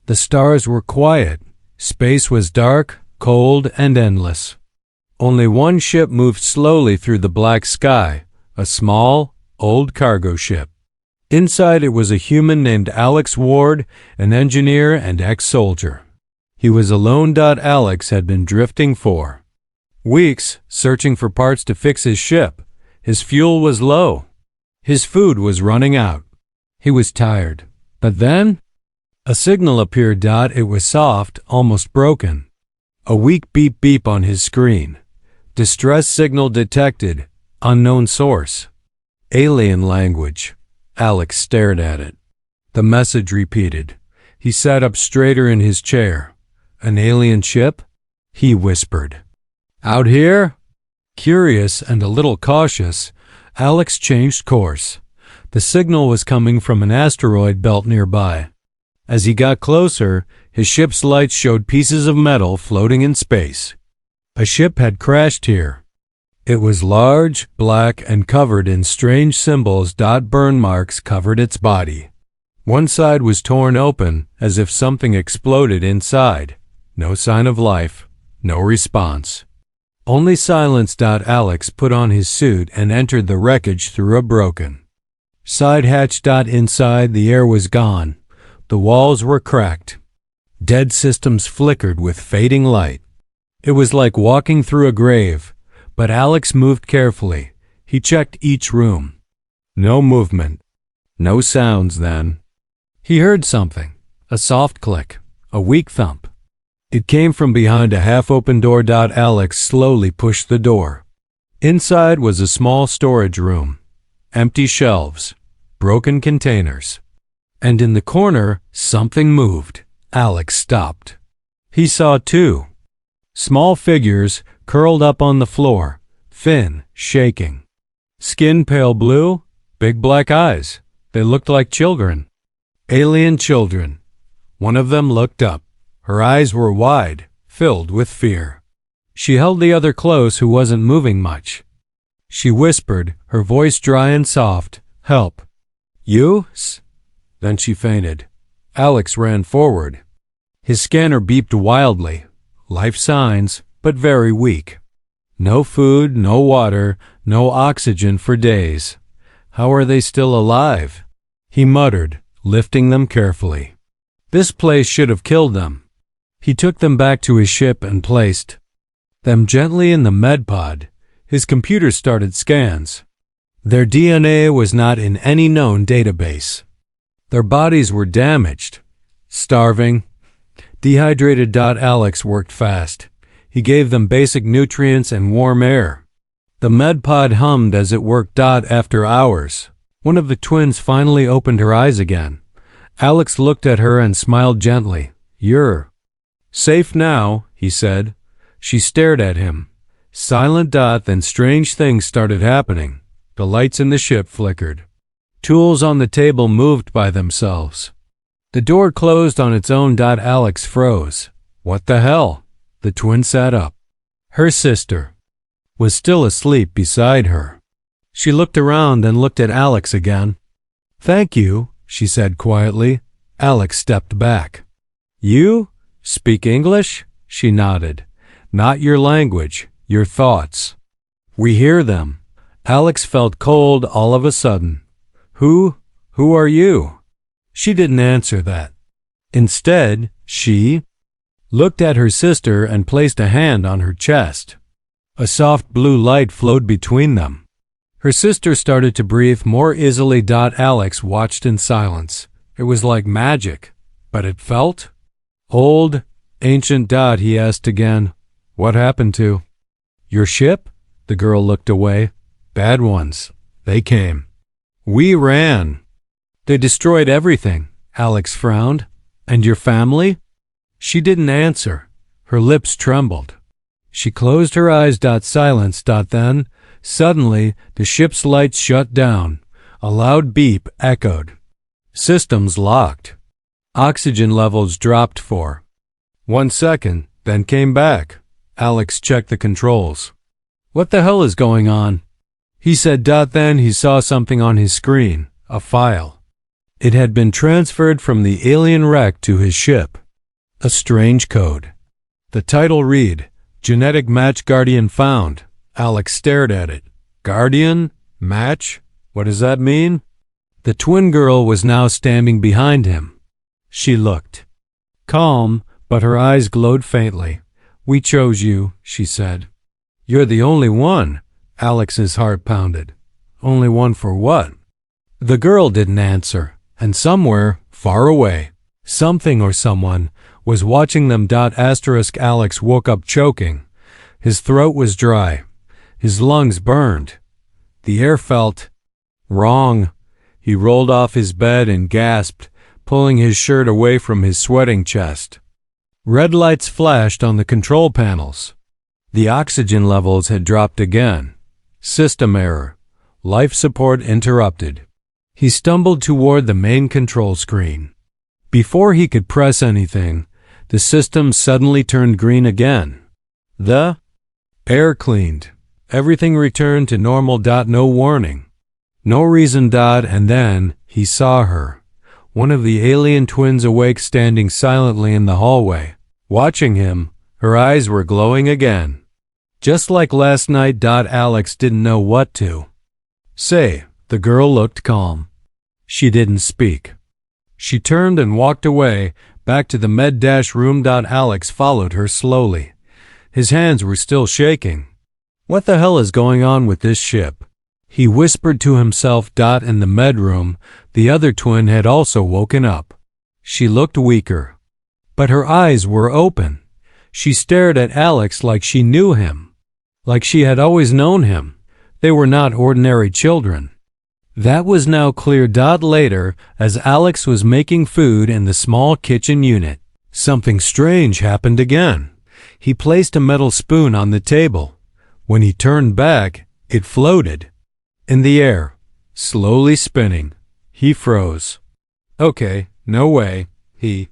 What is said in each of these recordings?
The stars were quiet. Space was dark, cold, and endless. Only one ship moved slowly through the black sky, a small, old cargo ship. Inside it was a human named Alex Ward, an engineer and ex-soldier. He was alone. Alex had been drifting for weeks, searching for parts to fix his ship. His fuel was low. His food was running out. He was tired. But then a signal appeared. It was soft, almost broken. A weak beep beep on his screen. Distress signal detected. Unknown source. Alien language. Alex stared at it. The message repeated. He sat up straighter in his chair. An alien ship? He whispered. Out here? Curious and a little cautious, Alex changed course. The signal was coming from an asteroid belt nearby. As he got closer, his ship's lights showed pieces of metal floating in space. A ship had crashed here. It was large, black, and covered in strange symbols. Burn marks covered its body. One side was torn open, as if something exploded inside. No sign of life, no response. Only silence. Alex put on his suit and entered the wreckage through a broken side hatch. Inside, the air was gone. The walls were cracked. Dead systems flickered with fading light. It was like walking through a grave. But Alex moved carefully. He checked each room. No movement. No sounds then. He heard something. A soft click. A weak thump. It came from behind a half-open door. Alex slowly pushed the door. Inside was a small storage room. Empty shelves. Broken containers. And in the corner, something moved. Alex stopped. He saw two small figures curled up on the floor, thin, shaking. Skin pale blue, big black eyes. They looked like children. Alien children. One of them looked up. Her eyes were wide, filled with fear. She held the other close, who wasn't moving much. She whispered, her voice dry and soft, "Help." "You?" Then she fainted. Alex ran forward. His scanner beeped wildly. Life signs, but very weak. No food, no water, no oxygen for days. How are they still alive? He muttered, lifting them carefully. This place should have killed them. He took them back to his ship and placed them gently in the med pod. His computer started scans. Their DNA was not in any known database. Their bodies were damaged, starving, dehydrated. Alex worked fast. He gave them basic nutrients and warm air. The med pod hummed as it worked. After hours, one of the twins finally opened her eyes again. Alex looked at her and smiled gently. "You're safe now," he said. She stared at him. Silent. Then strange things started happening. The lights in the ship flickered. Tools on the table moved by themselves. The door closed on its own. Alex froze. What the hell? The twin sat up. Her sister was still asleep beside her. She looked around and looked at Alex again. "Thank you," she said quietly. Alex stepped back. "You speak English?" She nodded. "Not your language, your thoughts. We hear them." Alex felt cold all of a sudden. Who are you?" She didn't answer that. Instead, she looked at her sister and placed a hand on her chest. A soft blue light flowed between them. Her sister started to breathe more easily. Alex watched in silence. It was like magic, but it felt old, ancient. He asked again, "What happened to your ship?" The girl looked away. "Bad ones. They came. We ran. They destroyed everything." Alex frowned. "And your family?" She didn't answer. Her lips trembled. She closed her eyes. Silence. Then, suddenly, the ship's lights shut down. A loud beep echoed. Systems locked. Oxygen levels dropped for 1 second, then came back. Alex checked the controls. "What the hell is going on?" he said. Then he saw something on his screen, a file. It had been transferred from the alien wreck to his ship. A strange code. The title read, Genetic Match Guardian Found. Alex stared at it. Guardian? Match? What does that mean? The twin girl was now standing behind him. She looked calm, but her eyes glowed faintly. We chose you, she said. You're the only one. Alex's heart pounded. Only one for what? The girl didn't answer, and somewhere, far away, something or someone was watching them. Alex woke up choking. His throat was dry. His lungs burned. The air felt wrong. He rolled off his bed and gasped, pulling his shirt away from his sweating chest. Red lights flashed on the control panels. The oxygen levels had dropped again. System error. Life support interrupted. He stumbled toward the main control screen. Before he could press anything, the system suddenly turned green again. The air cleaned. Everything returned to normal. No warning. No reason. And then he saw her. One of the alien twins awake, standing silently in the hallway. Watching him, her eyes were glowing again. Just like last night. Alex didn't know what to say. The girl looked calm. She didn't speak. She turned and walked away, back to the med-room. Alex followed her slowly. His hands were still shaking. What the hell is going on with this ship? He whispered to himself. In the med-room, the other twin had also woken up. She looked weaker, but her eyes were open. She stared at Alex like she knew him, like she had always known him. They were not ordinary children. That was now clear. Later, as Alex was making food in the small kitchen unit, something strange happened again. He placed a metal spoon on the table. When he turned back, it floated in the air, slowly spinning. He froze. Okay, no way, he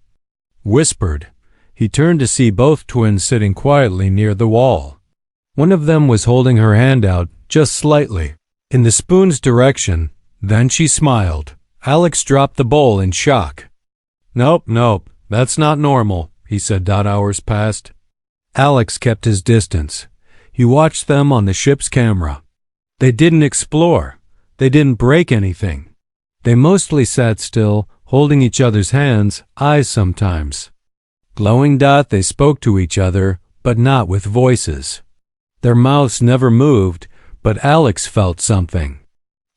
whispered. He turned to see both twins sitting quietly near the wall. One of them was holding her hand out, just slightly, in the spoon's direction. Then she smiled. Alex dropped the bowl in shock. Nope, that's not normal, he said. Hours passed. Alex kept his distance. He watched them on the ship's camera. They didn't explore. They didn't break anything. They mostly sat still, holding each other's hands, eyes sometimes glowing. They spoke to each other, but not with voices. Their mouths never moved, but Alex felt something.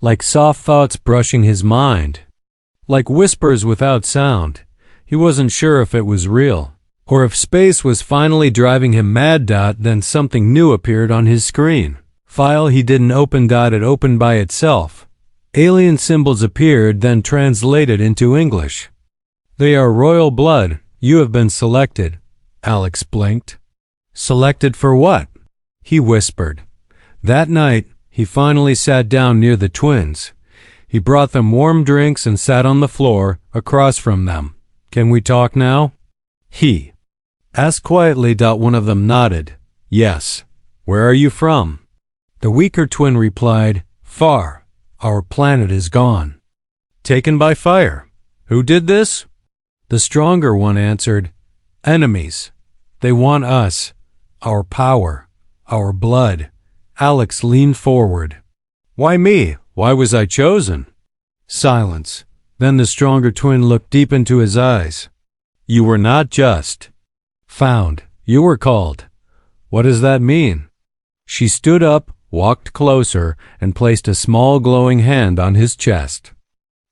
Like soft thoughts brushing his mind. Like whispers without sound. He wasn't sure if it was real, or if space was finally driving him mad. Then something new appeared on his screen. File he didn't open. It opened by itself. Alien symbols appeared, then translated into English. They are royal blood. You have been selected. Alex blinked. Selected for what? He whispered. That night, he finally sat down near the twins. He brought them warm drinks and sat on the floor across from them. Can we talk now? He asked quietly. One of them nodded. Yes. Where are you from? The weaker twin replied, Far. Our planet is gone. Taken by fire. Who did this? The stronger one answered, Enemies. They want us, our power, our blood. Alex leaned forward. Why me? Why was I chosen? Silence. Then the stronger twin looked deep into his eyes. You were not just found. You were called. What does that mean? She stood up, walked closer, and placed a small glowing hand on his chest.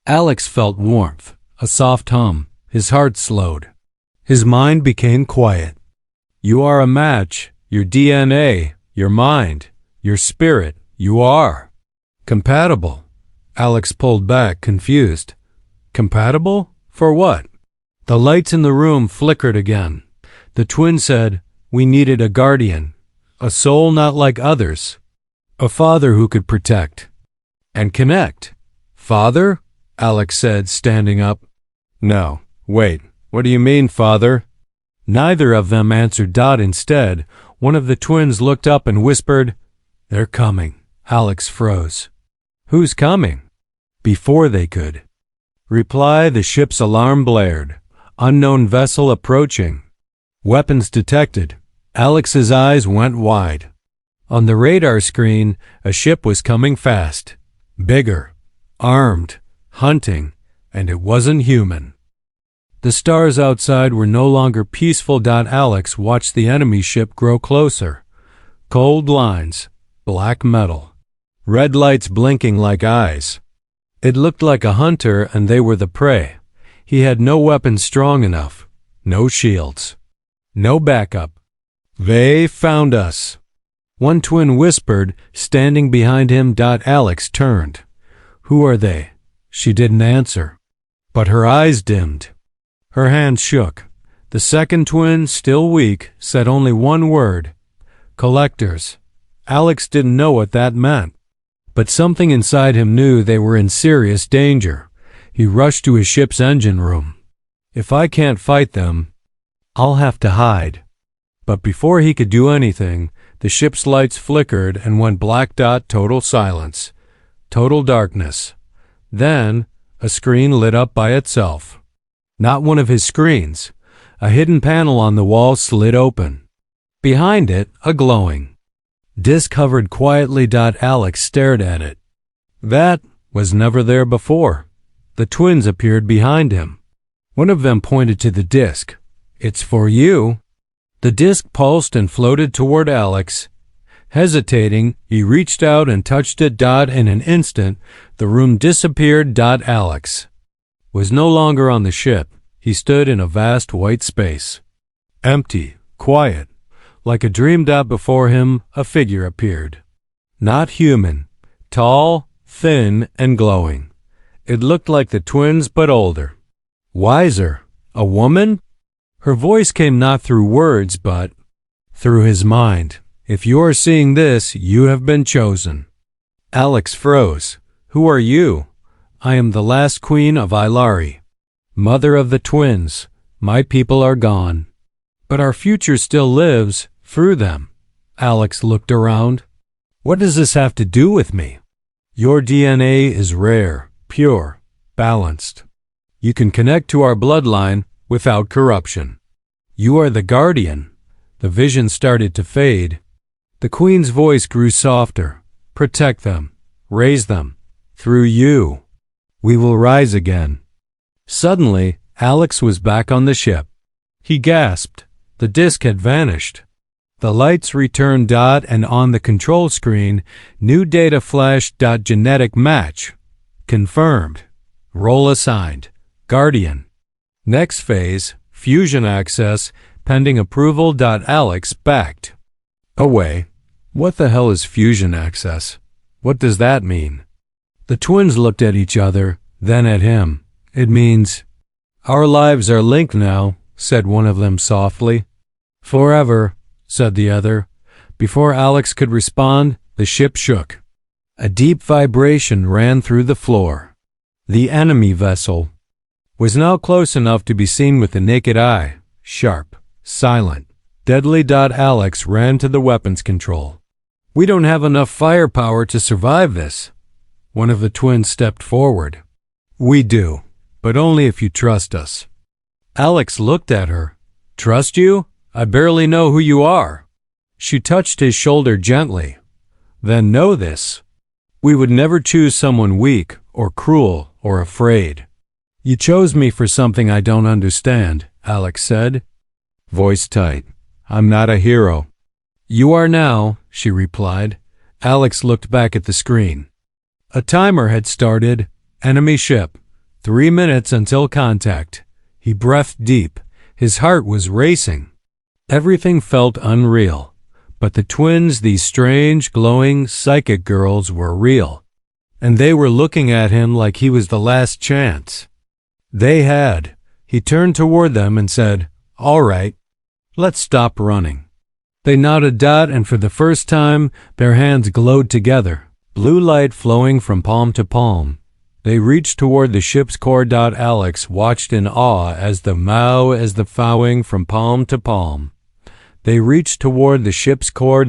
Alex felt warmth, a soft hum. His heart slowed. His mind became quiet. You are a match. Your DNA, your mind, your spirit, you are compatible. Alex pulled back, confused. Compatible? For what? The lights in the room flickered again. The twin said, We needed a guardian, a soul not like others, a father who could protect and connect. Father? Alex said, standing up. No, wait, what do you mean, father? Neither of them answered. Instead, one of the twins looked up and whispered, They're coming. Alex froze. Who's coming? Before they could Reply, the ship's alarm blared. Unknown vessel approaching. Weapons detected. Alex's eyes went wide. On the radar screen, a ship was coming fast. Bigger, armed, hunting, and it wasn't human. The stars outside were no longer peaceful. Alex watched the enemy ship grow closer. Cold lines, black metal, red lights blinking like eyes. It looked like a hunter and they were the prey. He had no weapons strong enough, no shields, no backup. They found us. One twin whispered, standing behind him. Alex turned. Who are they? She didn't answer, but her eyes dimmed. Her hands shook. The second twin, still weak, said only one word. Collectors. Alex didn't know what that meant, but something inside him knew they were in serious danger. He rushed to his ship's engine room. If I can't fight them, I'll have to hide. But before he could do anything, the ship's lights flickered and went black. Total silence. Total darkness. Then, a screen lit up by itself. Not one of his screens. A hidden panel on the wall slid open. Behind it, a glowing disc hovered quietly. Alex stared at it. That was never there before. The twins appeared behind him. One of them pointed to the disc. It's for you. The disc pulsed and floated toward Alex. Hesitating, he reached out and touched it. In an instant, the room disappeared. Alex was no longer on the ship. He stood in a vast white space. Empty, quiet, like a dream. Before him, a figure appeared. Not human, tall, thin, and glowing. It looked like the twins, but older. Wiser. A woman? Her voice came not through words, but through his mind. If you are seeing this, you have been chosen. Alex froze. Who are you? I am the last queen of Ilari, mother of the twins. My people are gone, but our future still lives through them. Alex looked around. What does this have to do with me? Your DNA is rare, pure, balanced. You can connect to our bloodline without corruption. You are the guardian. The vision started to fade. The queen's voice grew softer. Protect them. Raise them. Through you, we will rise again. Suddenly, Alex was back on the ship. He gasped. The disc had vanished. The lights returned. And on the control screen, new data flashed. Genetic match. Confirmed. Role assigned. Guardian. Next phase, fusion access, pending approval. Alex backed away. What the hell is fusion access? What does that mean? The twins looked at each other, then at him. It means, our lives are linked now, said one of them softly. Forever, said the other. Before Alex could respond, the ship shook. A deep vibration ran through the floor. The enemy vessel was now close enough to be seen with the naked eye, sharp, silent, deadly. Alex ran to the weapons control. We don't have enough firepower to survive this. One of the twins stepped forward. We do, but only if you trust us. Alex looked at her. Trust you? I barely know who you are. She touched his shoulder gently. Then know this. We would never choose someone weak or cruel or afraid. You chose me for something I don't understand, Alex said. Voice tight. I'm not a hero. You are now, she replied. Alex looked back at the screen. A timer had started. Enemy ship. 3 minutes until contact. He breathed deep. His heart was racing. Everything felt unreal. But the twins, these strange, glowing, psychic girls, were real. And they were looking at him like he was the last chance. They had. He turned toward them and said, All right, let's stop running. They nodded. And for the first time, their hands glowed together, blue light flowing from palm to palm. They reached toward the ship's core. Alex watched in awe as the flowing from palm to palm. They reached toward the ship's core.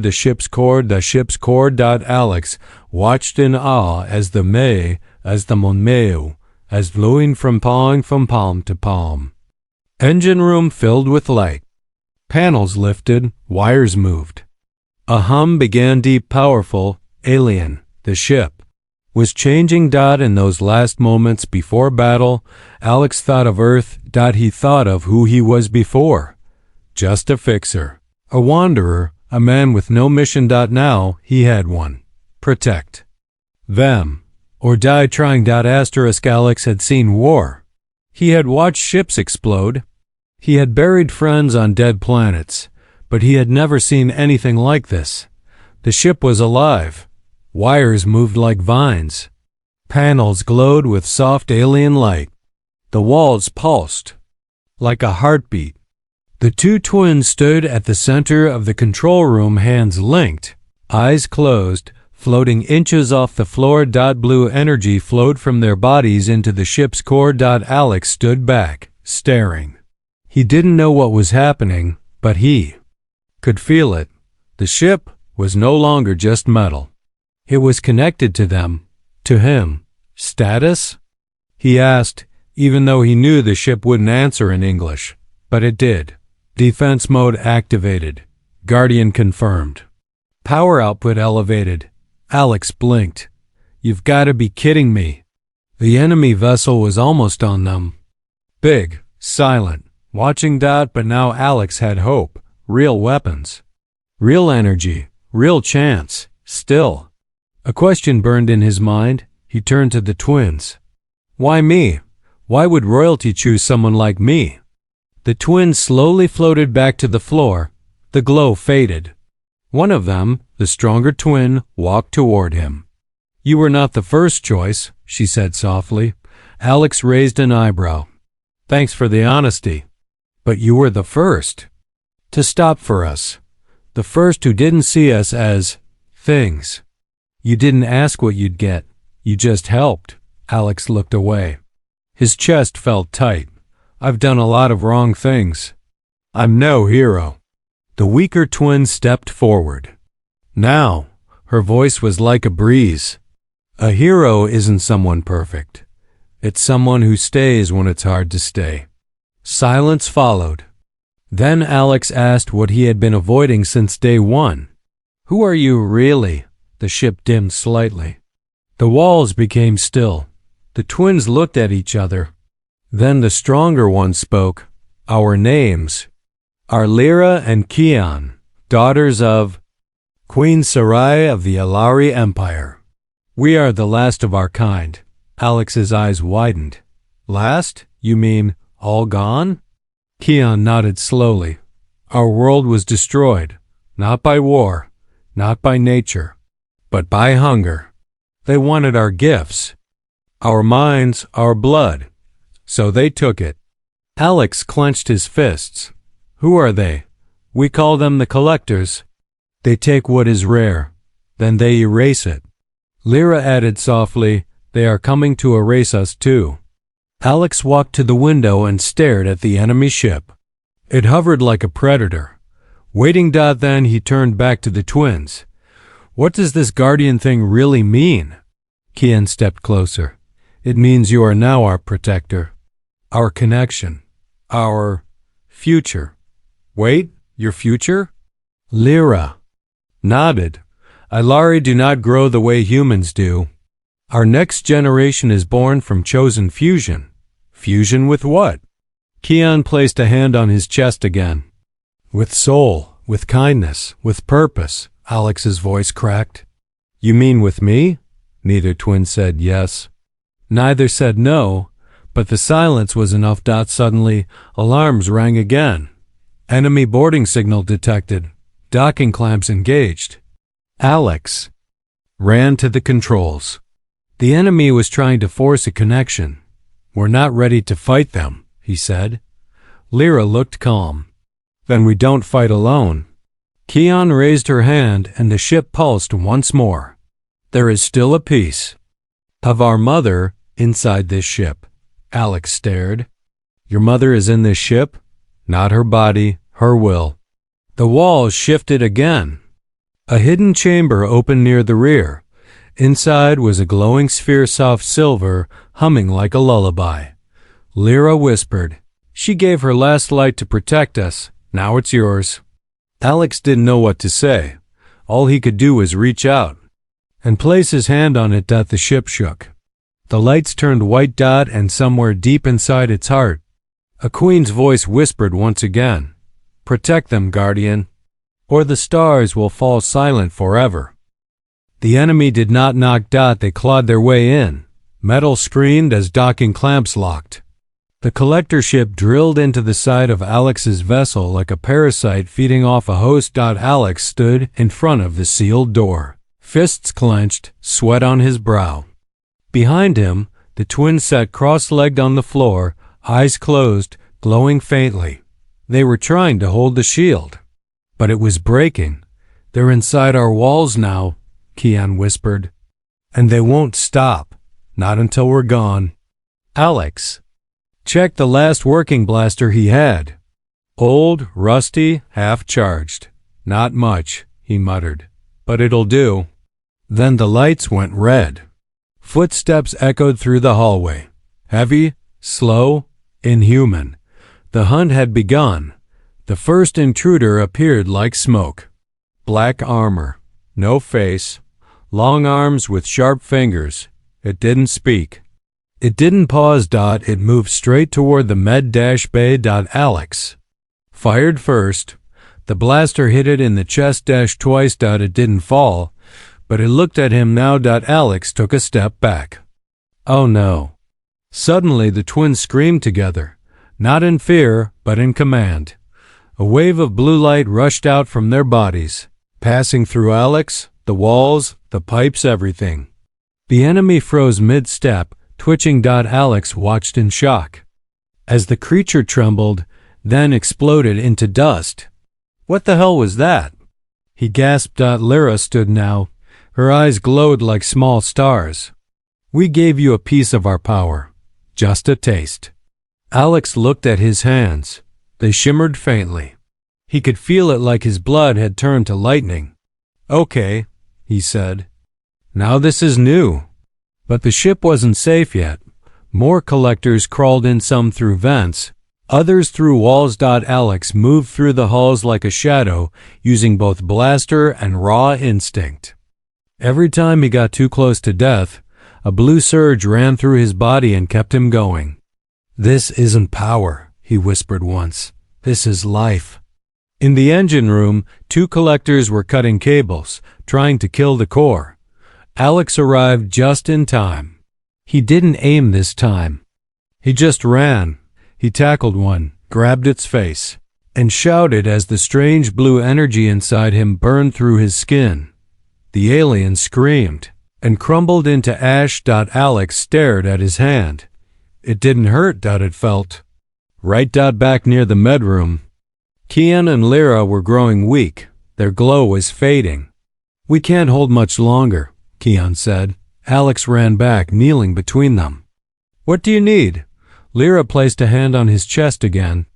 Alex watched in awe as the monmeu, as flowing from palm to palm. Engine room filled with light. Panels lifted, wires moved. A hum began deep, powerful, alien. The ship was changing. In those last moments before battle, Alex thought of Earth. He thought of who he was before. Just a fixer, a wanderer, a man with no mission. Now he had one. Protect them or die trying. Alex had seen war. He had watched ships explode. He had buried friends on dead planets, but he had never seen anything like this. The ship was alive. Wires moved like vines. Panels glowed with soft alien light. The walls pulsed like a heartbeat. The two twins stood at the center of the control room, hands linked, eyes closed, floating inches off the floor. Blue energy flowed from their bodies into the ship's core. Alex stood back, staring. He didn't know what was happening, but he could feel it. The ship was no longer just metal. It was connected to them, to him. Status? He asked, even though he knew the ship wouldn't answer in English. But it did. Defense mode activated. Guardian confirmed. Power output elevated. Alex blinked. You've got to be kidding me. The enemy vessel was almost on them. Big, silent, watching. But now Alex had hope. Real weapons. Real energy. Real chance. Still. A question burned in his mind. He turned to the twins. Why me? Why would royalty choose someone like me? The twins slowly floated back to the floor. The glow faded. One of them, the stronger twin, walked toward him. You were not the first choice, she said softly. Alex raised an eyebrow. Thanks for the honesty. But you were the first to stop for us. The first who didn't see us as things. You didn't ask what you'd get. You just helped. Alex looked away. His chest felt tight. I've done a lot of wrong things. I'm no hero. The weaker twin stepped forward. Now, her voice was like a breeze. A hero isn't someone perfect. It's someone who stays when it's hard to stay. Silence followed. Then Alex asked what he had been avoiding since day one. Who are you really? The ship dimmed slightly. The walls became still. The twins looked at each other. Then the stronger one spoke. Our names are Lyra and Kian, daughters of Queen Sarai of the Alari Empire. We are the last of our kind. Alex's eyes widened. Last? You mean all gone? Kian nodded slowly. Our world was destroyed, not by war, not by nature, but by hunger. They wanted our gifts, our minds, our blood, so they took it. Alex clenched his fists. Who are they? We call them the collectors. They take what is rare, then they erase it. Lyra added softly, they are coming to erase us too. Alex walked to the window and stared at the enemy ship. It hovered like a predator. Waiting. Then he turned back to the twins. What does this guardian thing really mean? Kian stepped closer. It means you are now our protector, our connection, our future. Wait, your future? Lyra nodded. Alari do not grow the way humans do. Our next generation is born from chosen fusion. Fusion with what? Kian placed a hand on his chest again. With soul, with kindness, with purpose. Alex's voice cracked. You mean with me? Neither twin said yes. Neither said no, but the silence was enough. Suddenly, alarms rang again. Enemy boarding signal detected. Docking clamps engaged. Alex ran to the controls. The enemy was trying to force a connection. We're not ready to fight them, he said. Lyra looked calm. Then we don't fight alone. Kian raised her hand and the ship pulsed once more. There is still a piece of our mother inside this ship. Alex stared. Your mother is in this ship? Not her body, her will. The walls shifted again. A hidden chamber opened near the rear. Inside was a glowing sphere, soft silver, humming like a lullaby. Lyra whispered. She gave her last light to protect us. Now it's yours. Alex didn't know what to say. All he could do was reach out and place his hand on it. The ship shook. The lights turned white. And somewhere deep inside its heart, a queen's voice whispered once again, "Protect them, Guardian, or the stars will fall silent forever." The enemy did not knock. They clawed their way in. Metal screamed as docking clamps locked. The collector ship drilled into the side of Alex's vessel like a parasite feeding off a host. Alex stood in front of the sealed door, fists clenched, sweat on his brow. Behind him, the twins sat cross-legged on the floor, eyes closed, glowing faintly. They were trying to hold the shield, but it was breaking. "They're inside our walls now," Kian whispered. "And they won't stop. Not until we're gone." Alex checked the last working blaster he had. Old, rusty, half-charged. "Not much," he muttered, "but it'll do." Then the lights went red. Footsteps echoed through the hallway. Heavy, slow, inhuman. The hunt had begun. The first intruder appeared like smoke. Black armor, no face, long arms with sharp fingers. It didn't speak. It didn't pause. It moved straight toward the med-bay. Alex fired first. The blaster hit it in the chest twice. It didn't fall, but it looked at him now. Alex took a step back. Oh no. Suddenly the twins screamed together, not in fear, but in command. A wave of blue light rushed out from their bodies, passing through Alex, the walls, the pipes, everything. The enemy froze mid-step, twitching. Alex watched in shock as the creature trembled, then exploded into dust. What the hell was that? He gasped. Lyra stood now. Her eyes glowed like small stars. "We gave you a piece of our power. Just a taste." Alex looked at his hands. They shimmered faintly. He could feel it, like his blood had turned to lightning. "Okay," he said. "Now this is new." But the ship wasn't safe yet. More collectors crawled in, some through vents, others through walls. Alex moved through the halls like a shadow, using both blaster and raw instinct. Every time he got too close to death, a blue surge ran through his body and kept him going. "This isn't power," he whispered once. "This is life." In the engine room, two collectors were cutting cables, trying to kill the core. Alex arrived just in time. He didn't aim this time. He just ran. He tackled one, grabbed its face, and shouted as the strange blue energy inside him burned through his skin. The alien screamed and crumbled into ash. Alex stared at his hand. It didn't hurt. It felt right. Back near the medroom, Kian and Lyra were growing weak. Their glow was fading. "We can't hold much longer," Kian said. Alex ran back, kneeling between them. "What do you need?" Lyra placed a hand on his chest again.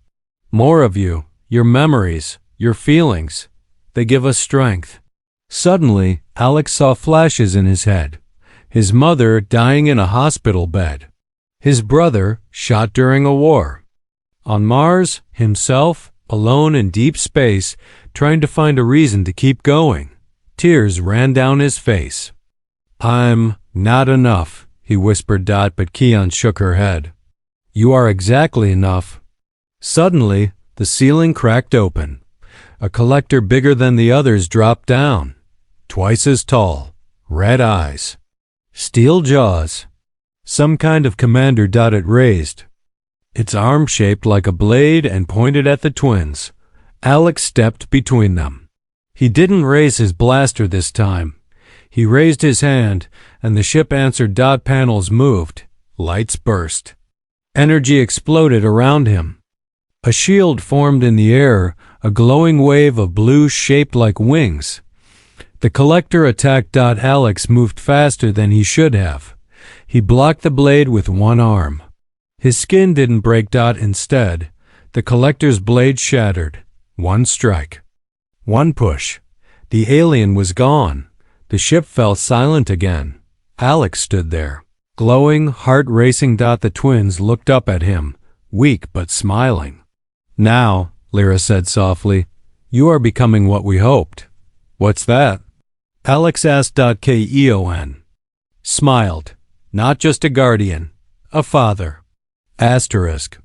"More of you, your memories, your feelings. They give us strength." Suddenly, Alex saw flashes in his head. His mother dying in a hospital bed. His brother shot during a war. On Mars, himself, alone in deep space, trying to find a reason to keep going. Tears ran down his face. "I'm not enough," he whispered. But Kian shook her head. "You are exactly enough." Suddenly, the ceiling cracked open. A collector bigger than the others dropped down. Twice as tall, red eyes, steel jaws. Some kind of commander. It raised its arm shaped like a blade and pointed at the twins. Alex stepped between them. He didn't raise his blaster this time. He raised his hand, and the ship answered. Panels moved. Lights burst. Energy exploded around him. A shield formed in the air, a glowing wave of blue shaped like wings. The collector attacked. Alex moved faster than he should have. He blocked the blade with one arm. His skin didn't break. Instead, the collector's blade shattered. One strike. One push. The alien was gone. The ship fell silent again. Alex stood there, glowing, heart racing. The twins looked up at him, weak but smiling. Now, Lyra said softly, you are becoming what we hoped. What's that? Alex asked. Keon smiled. Not just a guardian, a father. Asterisk.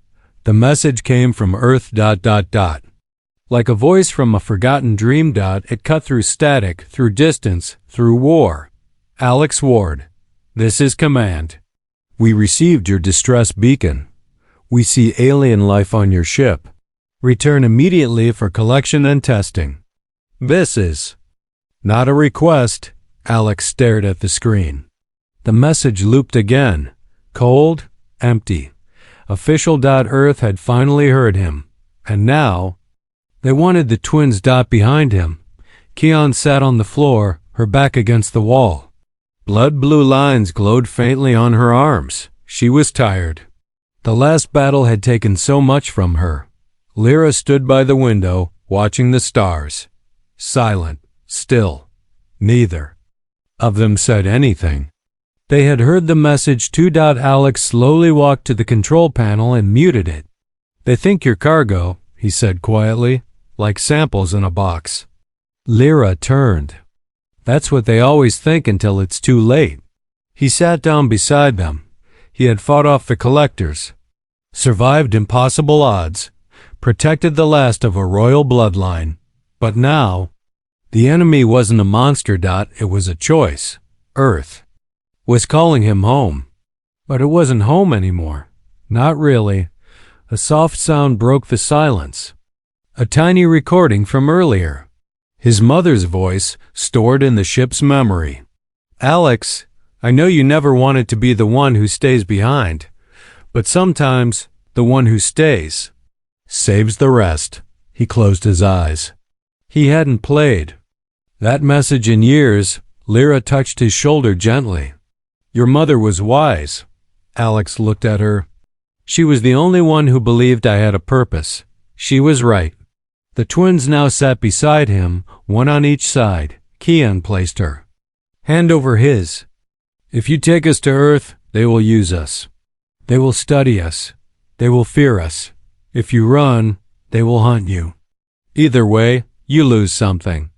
The message came from Earth. Like a voice from a forgotten dream. It cut through static, through distance, through war. Alex Ward, this is command. We received your distress beacon. We see alien life on your ship. Return immediately for collection and testing. This is not a request. Alex stared at the screen. The message looped again. Cold, empty. Official. Earth had finally heard him. And now, they wanted the twins. Behind him, Keon sat on the floor, her back against the wall. Blood blue lines glowed faintly on her arms. She was tired. The last battle had taken so much from her. Lyra stood by the window, watching the stars. Silent, still. Neither of them said anything. They had heard the message too. Alex slowly walked to the control panel and muted it. They think you're cargo, he said quietly, like samples in a box. Lyra turned. That's what they always think until it's too late. He sat down beside them. He had fought off the collectors, survived impossible odds, protected the last of a royal bloodline. But now, the enemy wasn't a monster. It was a choice. Earth was calling him home. But it wasn't home anymore. Not really. A soft sound broke the silence. A tiny recording from earlier. His mother's voice, stored in the ship's memory. Alex, I know you never wanted to be the one who stays behind, but sometimes the one who stays saves the rest. He closed his eyes. He hadn't played that message in years. Lyra touched his shoulder gently. Your mother was wise. Alex looked at her. She was the only one who believed I had a purpose. She was right. The twins now sat beside him, one on each side. Keon placed her hand over his. If you take us to Earth, they will use us. They will study us. They will fear us. If you run, they will hunt you. Either way, you lose something.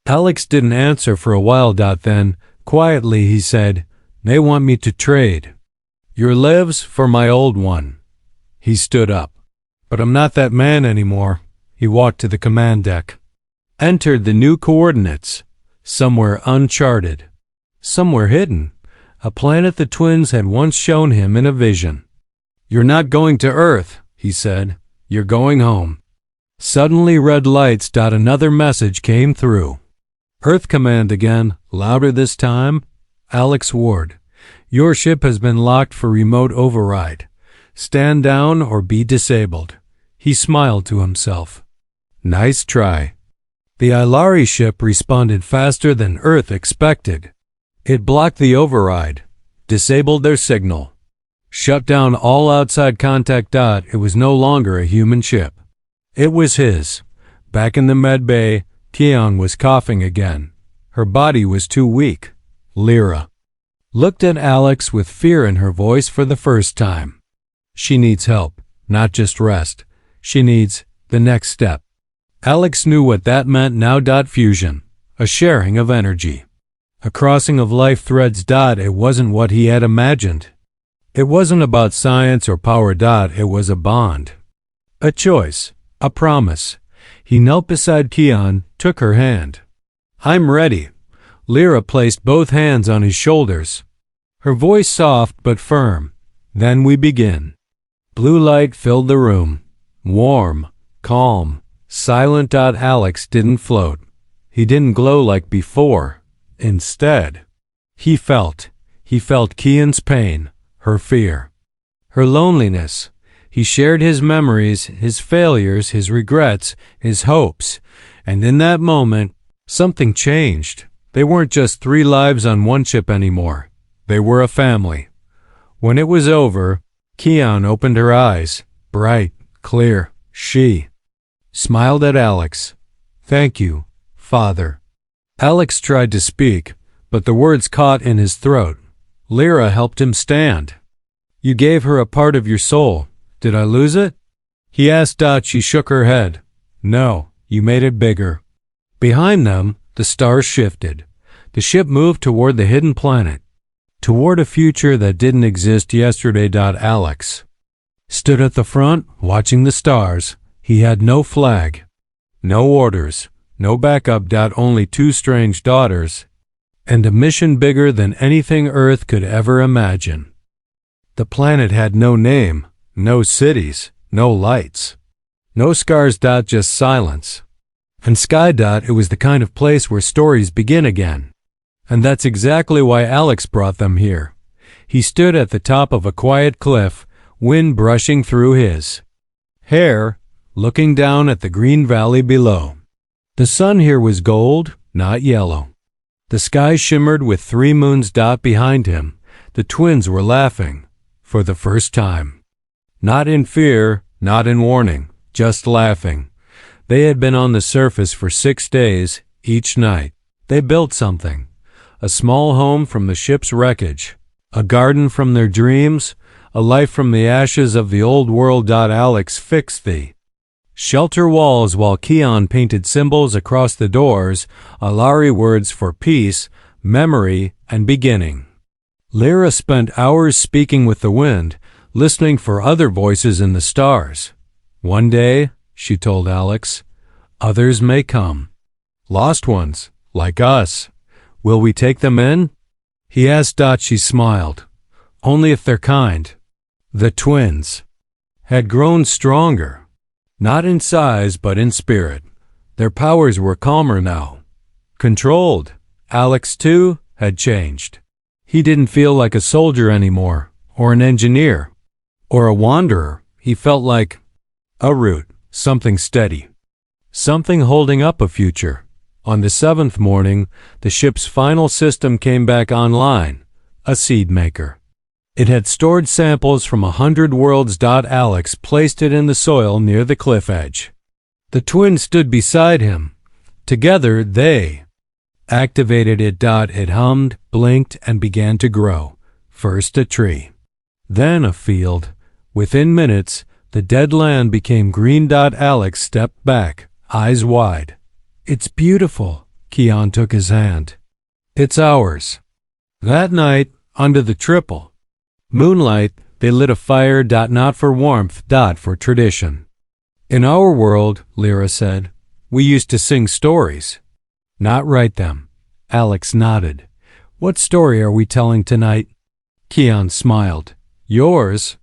Alex didn't answer for a while. Then, quietly, he said, they want me to trade your lives for my old one. He stood up. But I'm not that man anymore. He walked to the command deck, entered the new coordinates, somewhere uncharted, somewhere hidden, a planet the twins had once shown him in a vision. You're not going to Earth, he said. You're going home. Suddenly red lights. Another message came through. Earth command again, louder this time. Alex Ward, your ship has been locked for remote override. Stand down or be disabled. He smiled to himself. Nice try. The Ilari ship responded faster than Earth expected. It blocked the override, disabled their signal, shut down all outside contact. It was no longer a human ship. It was his. Back in the med bay, Keon was coughing again. Her body was too weak. Lyra looked at Alex with fear in her voice for the first time. She needs help, not just rest. She needs the next step. Alex knew what that meant now. Fusion, a sharing of energy, a crossing of life threads. It wasn't what he had imagined. It wasn't about science or power. It was a bond, a choice, a promise. He knelt beside Keon, took her hand. I'm ready. Lyra placed both hands on his shoulders, her voice soft but firm. Then we begin. Blue light filled the room, warm, calm, silent. Alex didn't float. He didn't glow like before. Instead, he felt Keon's pain, her fear, her loneliness. He shared his memories, his failures, his regrets, his hopes. And in that moment, something changed. They weren't just three lives on one ship anymore. They were a family. When it was over, Keon opened her eyes, bright, clear. She smiled at Alex. Thank you, Father. Alex tried to speak, but the words caught in his throat. Lyra helped him stand. You gave her a part of your soul. Did I lose it? He asked. She shook her head. No, you made it bigger. Behind them, the stars shifted. The ship moved toward the hidden planet, toward a future that didn't exist yesterday. Alex stood at the front, watching the stars. He had no flag, no orders, no backup. Only two strange daughters, and a mission bigger than anything Earth could ever imagine. The planet had no name, no cities, no lights, no scars. Just silence. And sky. It was the kind of place where stories begin again. And that's exactly why Alex brought them here. He stood at the top of a quiet cliff, wind brushing through his hair, looking down at the green valley below. The sun here was gold, not yellow. The sky shimmered with 3 moons. Behind him, the twins were laughing, for the first time. Not in fear, not in warning, just laughing. They had been on the surface for 6 days. Each night, they built something. A small home from the ship's wreckage, a garden from their dreams, a life from the ashes of the old world. Alex fixed the shelter walls while Keon painted symbols across the doors, Alari words for peace, memory, and beginning. Lyra spent hours speaking with the wind, listening for other voices in the stars. One day, she told Alex, others may come. Lost ones, like us. Will we take them in? He asked. She smiled. Only if they're kind. The twins had grown stronger, not in size but in spirit. Their powers were calmer now, controlled. Alex, too, had changed. He didn't feel like a soldier anymore, or an engineer, or a wanderer. He felt like a root, something steady, something holding up a future. On the 7th morning, the ship's final system came back online, a seed maker. It had stored samples from 100 worlds. Alex placed it in the soil near the cliff edge. The twins stood beside him. Together, they activated it. It hummed, blinked, and began to grow. First a tree, then a field. Within minutes, the dead land became green. Alex stepped back, eyes wide. It's beautiful. Keon took his hand. It's ours. That night, under the triple moonlight, they lit a fire. Not for warmth, for tradition. In our world, Lyra said, we used to sing stories, not write them. Alex nodded. What story are we telling tonight? Keon smiled. Yours.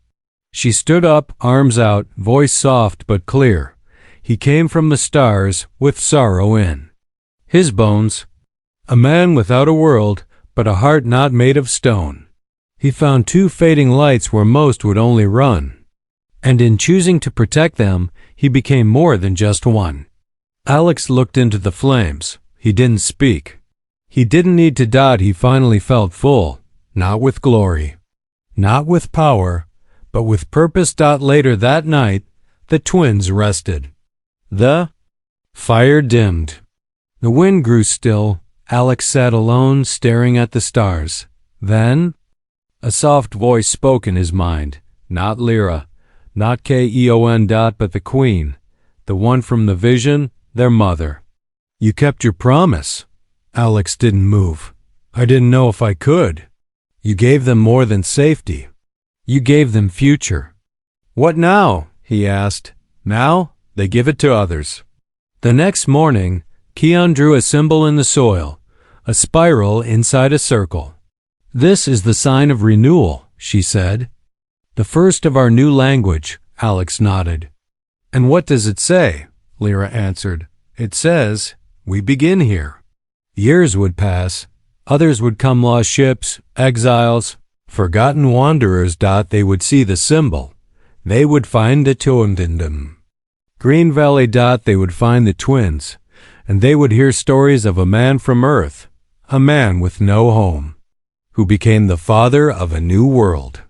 She stood up, arms out, voice soft but clear. He came from the stars with sorrow in his bones, a man without a world, but a heart not made of stone. He found 2 fading lights where most would only run, and in choosing to protect them, he became more than just one. Alex looked into the flames. He didn't speak. He didn't need to. He finally felt full, not with glory, not with power, but with purpose. Later that night, the twins rested. The fire dimmed. The wind grew still. Alex sat alone, staring at the stars. Then, a soft voice spoke in his mind. Not Lyra, not Keon. But the queen, the one from the vision, their mother. You kept your promise. Alex didn't move. I didn't know if I could. You gave them more than safety. You gave them future. What now? He asked. Now? They give it to others. The next morning, Keon drew a symbol in the soil, a spiral inside a circle. This is the sign of renewal, she said. The first of our new language, Alex nodded. And what does it say? Lyra answered. It says, we begin here. Years would pass. Others would come, lost ships, exiles, forgotten wanderers. They would see the symbol. They would find the Tuundindum. Green Valley. They would find the twins, and they would hear stories of a man from Earth, a man with no home, who became the father of a new world.